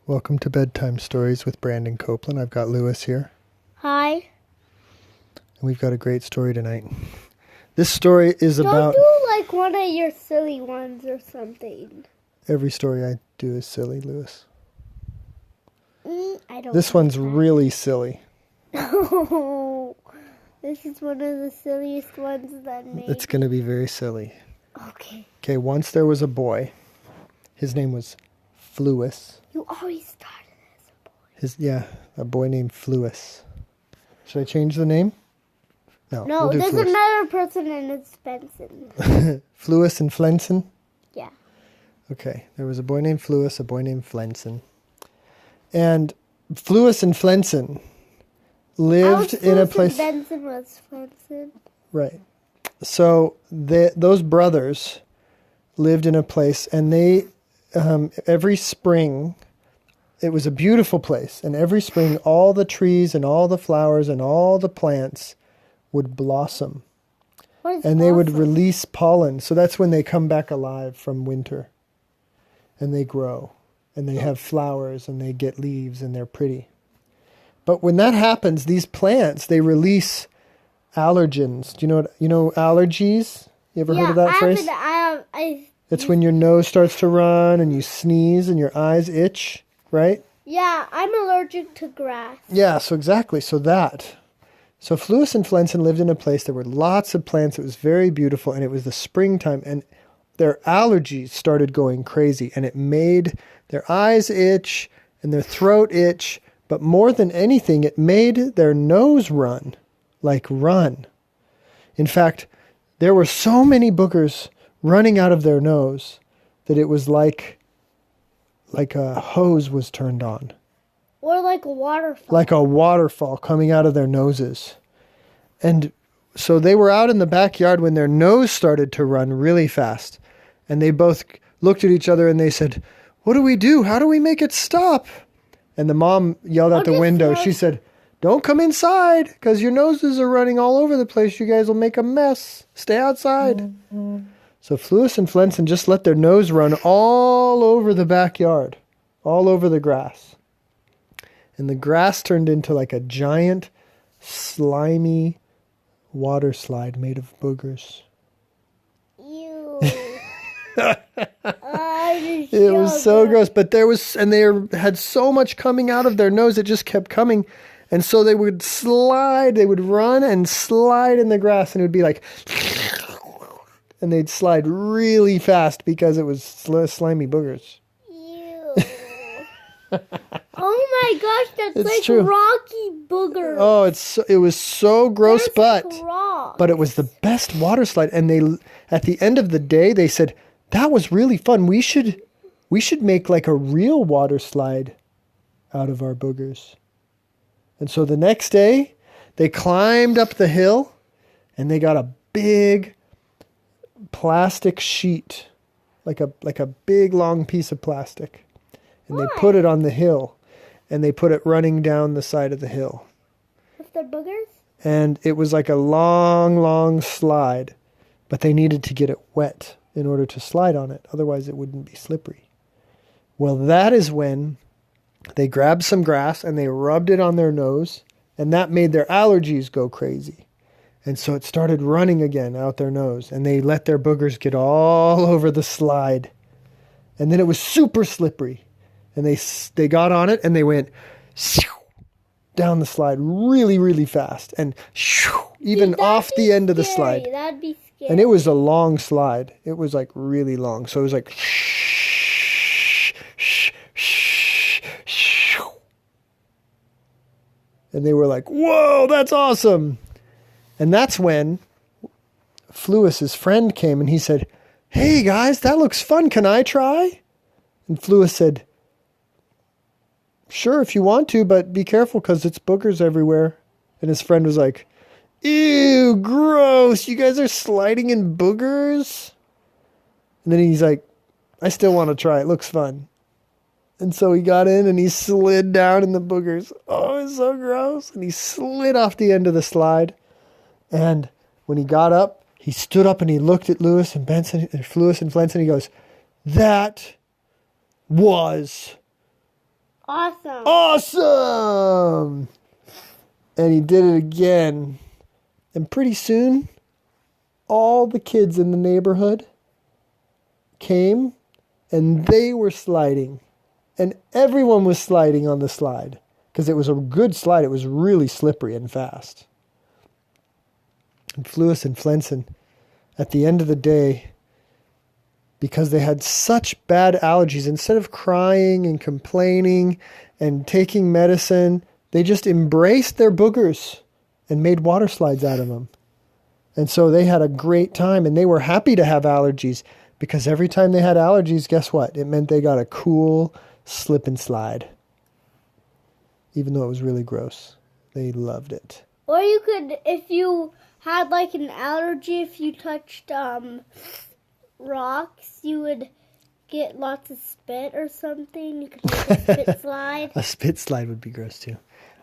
Welcome to Bedtime Stories with Brandon Copeland. I've got Lewis here, Hi. and we've got a great story tonight. This story is about... Don't do like one of your silly ones or something. Every story I do is silly, Lewis. I don't. This one's really silly. Oh, this is one of the silliest ones that made. It's going to be very silly. Okay. Okay, once there was a boy. His name was Fluis. You always started as a boy. A boy named Fluis. Should I change the name? No, No, we'll do there's Fluis. another person and it's Benson. Fluis and Flenson? Yeah. Okay, there was a boy named Fluis, a boy named Flenson. And Fluis and Flenson lived in a place... Benson was Flenson. Right. So those brothers lived in a place, and they every spring, it was a beautiful place, and every spring all the trees and all the flowers and all the plants would blossom. What is And they would blossom? release pollen. So that's when they come back alive from winter. And they grow. And they have flowers and they get leaves and they're pretty. But when that happens, these plants, they release allergens. Do you know allergies? You ever heard of that phrase? It's when your nose starts to run and you sneeze and your eyes itch, right? Yeah, I'm allergic to grass. Yeah, so exactly. So Fluis and Flenson lived in a place there were lots of plants. It was very beautiful, and it was the springtime, and their allergies started going crazy, and it made their eyes itch and their throat itch, but more than anything, it made their nose run. In fact, there were so many boogers running out of their nose that it was like a hose was turned on. Or like a waterfall. Like a waterfall coming out of their noses. And so they were out in the backyard when their nose started to run really fast. And they both looked at each other and they said, "What do we do? How do we make it stop?" And the mom yelled out the window. She said, "Don't come inside because your noses are running all over the place. You guys will make a mess. Stay outside." Mm-hmm. So Fluis and Flenson just let their nose run all over the backyard, all over the grass. And the grass turned into like a giant, slimy water slide made of boogers. Ew. It was so gross. But they had so much coming out of their nose, it just kept coming. And so they would run and slide in the grass, and it would be like... And they'd slide really fast because it was slimy boogers. Ew. Oh my gosh, that's It's like true. rocky boogers. Oh, it was so gross, There's but it was the best water slide. And at the end of the day, they said, "That was really fun. We should make like a real water slide out of our boogers." And so the next day, they climbed up the hill, and they got a big plastic sheet, like a big long piece of plastic, and they put it on the hill, and they put it running down the side of the hill. With their boogers? And it was like a long slide, but they needed to get it wet in order to slide on it, otherwise it wouldn't be slippery. Well, that is when they grabbed some grass and they rubbed it on their nose, and that made their allergies go crazy. And so it started running again out their nose, and they let their boogers get all over the slide. And then it was super slippery. And they got on it, and they went down the slide really, really fast. And even off the end of the slide. That'd be scary. And it was a long slide. It was like really long. So it was like... And they were like, "Whoa, that's awesome." And that's when Fluis's friend came and he said, "Hey guys, that looks fun. Can I try?" And Fluis said, "Sure, if you want to, but be careful because it's boogers everywhere." And his friend was like, "Ew, gross. You guys are sliding in boogers?" And then he's like, "I still want to try. It looks fun." And so he got in and he slid down in the boogers. Oh, it's so gross. And he slid off the end of the slide. And when he got up, he stood up and he looked at Fluis and Flenson. He goes, "That was Awesome. Awesome! And he did it again. And pretty soon, all the kids in the neighborhood came and they were sliding. And everyone was sliding on the slide because it was a good slide. It was really slippery and fast. And Fluis and Flenson, at the end of the day, because they had such bad allergies, instead of crying and complaining and taking medicine, they just embraced their boogers and made water slides out of them. And so they had a great time, and they were happy to have allergies because every time they had allergies, guess what? It meant they got a cool slip and slide. Even though it was really gross. They loved it. Or you could, if you had like an allergy, if you touched rocks, you would get lots of spit or something. You could make a spit slide. A spit slide would be gross too.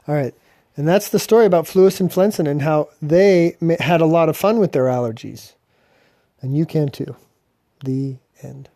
All right. And that's the story about Fluis and Flenson and how they had a lot of fun with their allergies. And you can too. The end.